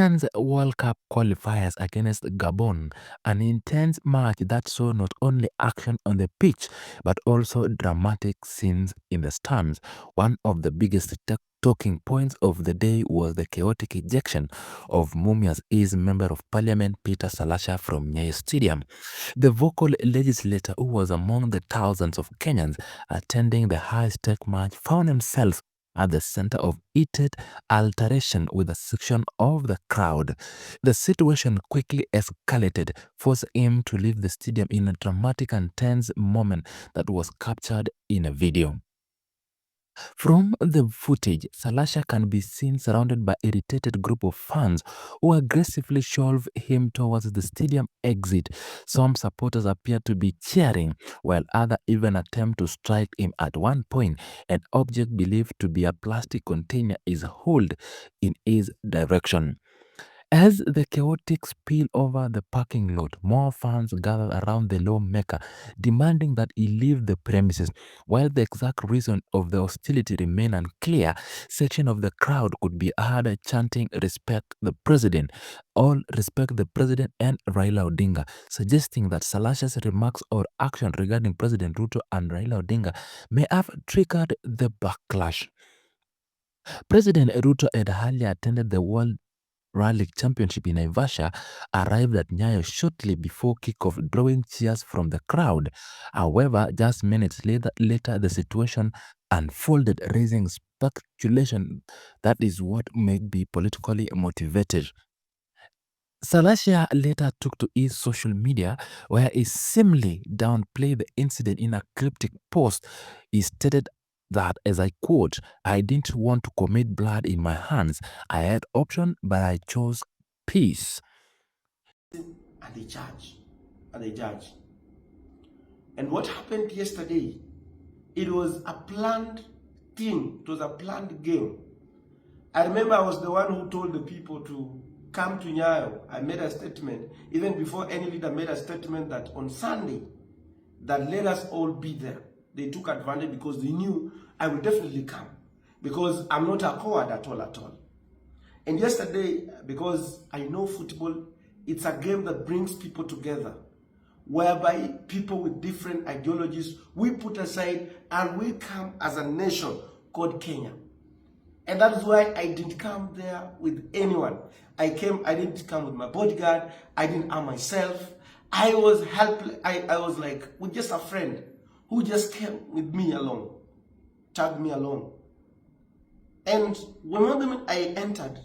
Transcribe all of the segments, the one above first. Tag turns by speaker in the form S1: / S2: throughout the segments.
S1: Women's World Cup qualifiers against Gabon, an intense match that saw not only action on the pitch but also dramatic scenes in the stands. One of the biggest talking points of the day was the chaotic ejection of Mumia's East Member of Parliament Peter Salasya from Nyayo Stadium. The vocal legislator, who was among the thousands of Kenyans attending the high-stake match, found himself at the center of heated altercation with a section of the crowd. The situation quickly escalated, forcing him to leave the stadium in a dramatic and tense moment that was captured in a video. From the footage, Salasya can be seen surrounded by an irritated group of fans who aggressively shove him towards the stadium exit. Some supporters appear to be cheering, while others even attempt to strike him. At one point, an object believed to be a plastic container is hurled in his direction. As the chaotic spill over the parking lot, more fans gathered around the lawmaker, demanding that he leave the premises. While the exact reason of the hostility remained unclear, section of the crowd could be heard chanting "Respect the President," all respect the President and Raila Odinga, suggesting that Salasya's remarks or action regarding President Ruto and Raila Odinga may have triggered the backlash. President Ruto had earlier attended the World Rally Championship in Naivasha, arrived at Nyayo shortly before kickoff, drawing cheers from the crowd. However, just minutes later the situation unfolded, raising speculation that is what may be politically motivated. Salasya later took to his social media, where he seemingly downplayed the incident in a cryptic post. He stated that, as I quote, "I didn't want to commit blood in my hands. I had option, but I chose peace."
S2: And they judge. And what happened yesterday, it was a planned thing. It was a planned game. I remember I was the one who told the people to come to Nyayo. I made a statement, even before any leader made a statement, that on Sunday, that let us all be there. They took advantage because they knew I would definitely come, because I'm not a coward at all. And yesterday, because I know football, it's a game that brings people together, whereby people with different ideologies, we put aside and we come as a nation called Kenya. And that is why I didn't come there with anyone. I didn't come with my bodyguard. I didn't arm myself. I was helpless. I was like with just a friend who just came with me along, tagged me along. And when the moment I entered,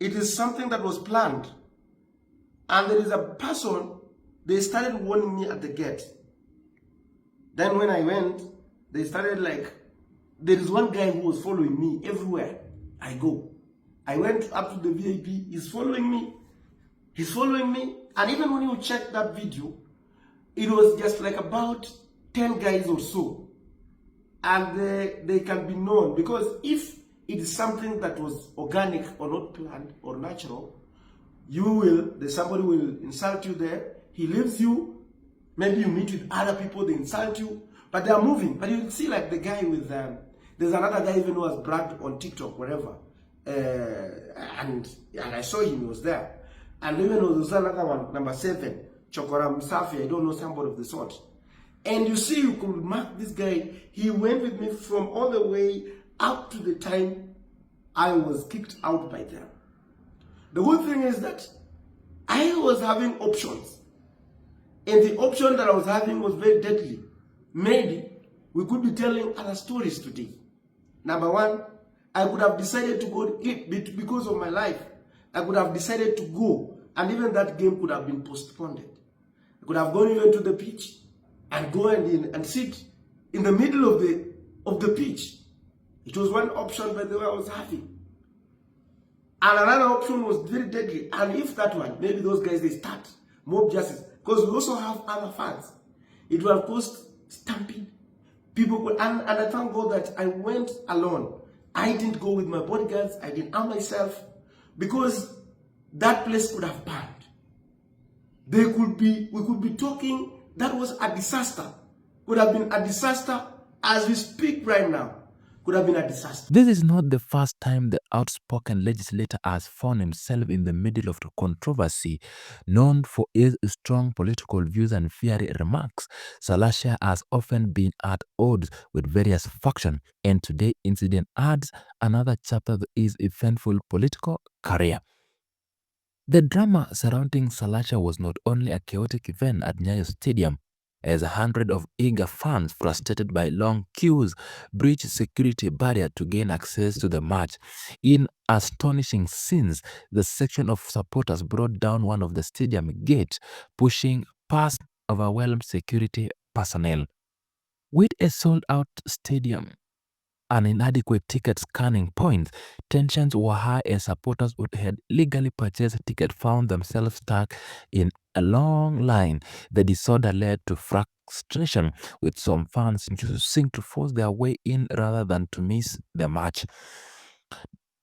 S2: it is something that was planned. And there is a person, they started warning me at the gate. Then when I went, they started like, there is one guy who was following me everywhere I go. I went up to the VIP, he's following me. And even when you check that video, it was just like about 10 guys or so. And they can be known, because if it is something that was organic or not planned or natural, somebody will insult you there, he leaves you, maybe you meet with other people, they insult you, but they are moving. But you see like the guy with, there's another guy even who has bragged on TikTok, wherever, and I saw him, he was there. And even there was another one, number 7, Chokora Musafi, I don't know, somebody of the sort. And you see, you could mark this guy, he went with me from all the way up to the time I was kicked out by them. The good thing is that I was having options. And the option that I was having was very deadly. Maybe we could be telling other stories today. Number 1, I could have decided to go eat because of my life. I could have decided to go, and even that game could have been postponed. I could have gone even to the pitch and go and sit in the middle of the pitch. It was one option, by the way, I was having. And another option was very deadly. And if that one, maybe those guys, they start mob justice, because we also have other fans. It will cost stampede. People could, and I thank God that I went alone. I didn't go with my bodyguards. I didn't arm myself, because that place could have burned. We could be talking, that was a disaster. Could have been a disaster as we speak right now. Could have been a disaster.
S1: This is not the first time the outspoken legislator has found himself in the middle of the controversy. Known for his strong political views and fiery remarks, Salasya has often been at odds with various factions, and today's incident adds another chapter to his eventful political career. The drama surrounding Salasya was not only a chaotic event at Nyayo Stadium, as hundreds of eager fans, frustrated by long queues, breached security barrier to gain access to the match. In astonishing scenes, the section of supporters brought down one of the stadium gates, pushing past overwhelmed security personnel. With a sold-out stadium and inadequate ticket scanning points, tensions were high as supporters who had legally purchased tickets found themselves stuck in a long line. The disorder led to frustration, with some fans choosing to force their way in rather than to miss the match.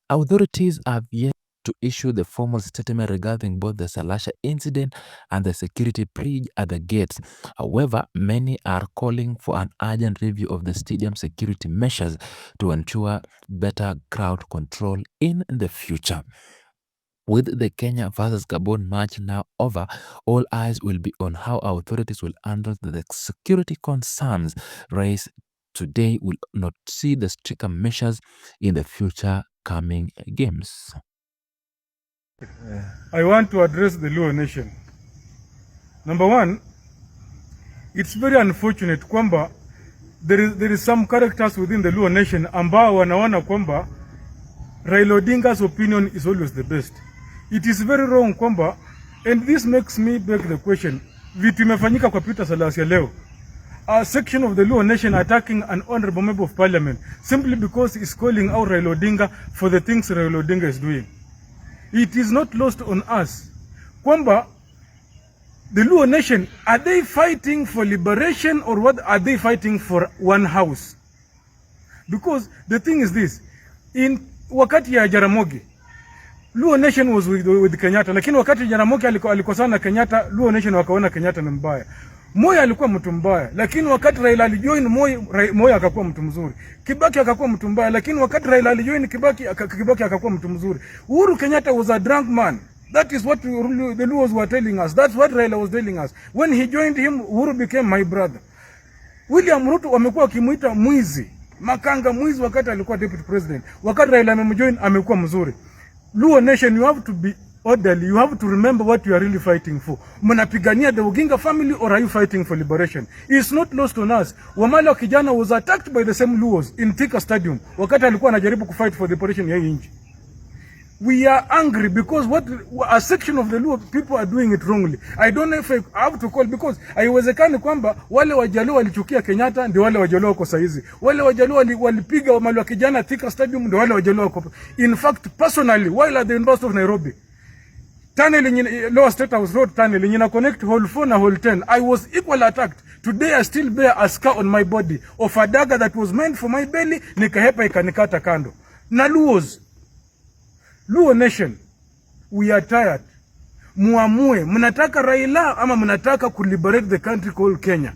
S1: Authorities have yet to issue the formal statement regarding both the Salasya incident and the security breach at the gates. However, many are calling for an urgent review of the stadium security measures to ensure better crowd control in the future. With the Kenya versus Gabon match now over, all eyes will be on how authorities will handle the security concerns raised today. Will not see the stricter measures in the future coming games.
S3: I want to address the Luo nation. Number one, it's very unfortunate kwamba there is some characters within the Luo nation ambao wanaona kwamba Raila Odinga's opinion is always the best. It is very wrong kwamba, and this makes me beg the question, vitu imefanyika kwa Peter Salasya leo. A section of the Luo nation attacking an honorable member of parliament simply because he's calling out Raila Odinga for the things Raila Odinga is doing. It is not lost on us kwamba the Luo nation, are they fighting for liberation or what are they fighting for? One house. Because the thing is this, in wakati ya Jaramogi, Luo nation was with Kenyatta, lakini wakati Jaramogi alikosana na Kenyatta, Luo nation wakaona Kenyatta ni mbaya. Moi alikuwa mtu mbaya, lakini wakati Raila alijoin Moi akakuwa mtu mzuri. Kibaki akakuwa mtu mbaya, lakini wakati Raila alijoin Kibaki akakuwa mtu mzuri. Uhuru Kenyatta was a drunk man. That is what the Luos were telling us. That's what Raila was telling us. When he joined him, Uhuru became my brother. William Ruto wamekuwa kimuita mwizi, makanga mwizi wakati alikuwa deputy president. Wakati Raila amemjoin amekuwa mzuri. Luo nation, you have to be orderly. You have to remember what you are really fighting for. Mnapigania the Odinga family or are you fighting for liberation? It's not lost on us. Wamala kijana was attacked by the same Luos in Thika Stadium wakati alikuwa anajaribu kufight for the liberation ya nchi. We are angry because what a section of the Luo people are doing it wrongly. I don't know if I have to call because haiwezekani kwamba wale Wajaluo walichukia Kenyatta ndio wale Wajaluo wako saizi. Wale Wajaluo walipiga Wamala wa kijana Thika Stadium ndio wale Wajaluo wako. In fact, personally, while at the University of Nairobi, tunnel in Lower State House Road tunnel in connect hole 4 na hole 10, I was equally attacked. Today I still bear a scar on my body of a dagger that was meant for my belly, nikahepa ikanikata kando. Na Luo nation, we are tired. Muamue, mnataka Raila ama mnataka to liberate the country called Kenya?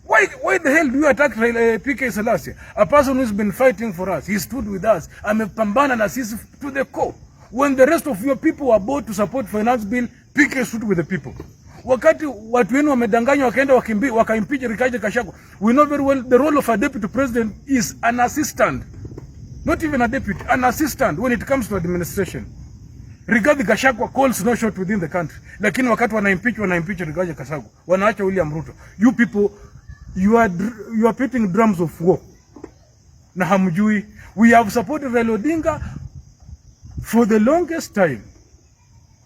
S3: Why the hell do you attack PK Salasya? A person who's been fighting for us. He stood with us. Amepambana na sisi to the core. When the rest of your people were bought to support finance bill, PK stood with the people. Wakati watu wenu wamedanganywa wakaenda wakaimpeach Rigathi Gachagua. We know very well the role of a deputy president is an assistant. Not even a deputy, an assistant when it comes to administration. Rigathi Gachagua calls no shot within the country. Lakini wakati wanaimpeach Rigathi Gachagua. Wanaacha William Ruto. You people, you are beating drums of war. Na hamjui. We have supported Raila Odinga for the longest time.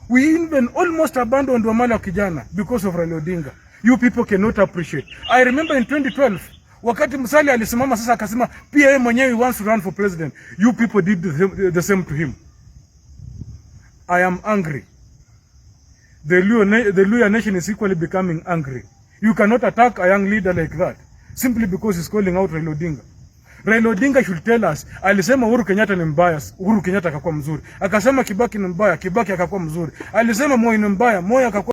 S3: We even almost abandoned Wamala kijana because of Raila Odinga. You people cannot appreciate. I remember in 2012, wakati Musalia alisimama sasa akasema pia yeye mwenyewe wants to run for president. You people did the same to him. I am angry. The Luo nation is equally becoming angry. You cannot attack a young leader like that simply because he's calling out Raila Odinga. Raila Odinga should tell us, alisema Uhuru Kenyatta ni mbaya, Uhuru Kenyatta akakuwa mzuri. Akasema Kibaki ni mbaya, Kibaki akakuwa mzuri. Alisema Moi ni mbaya, Moi akakuwa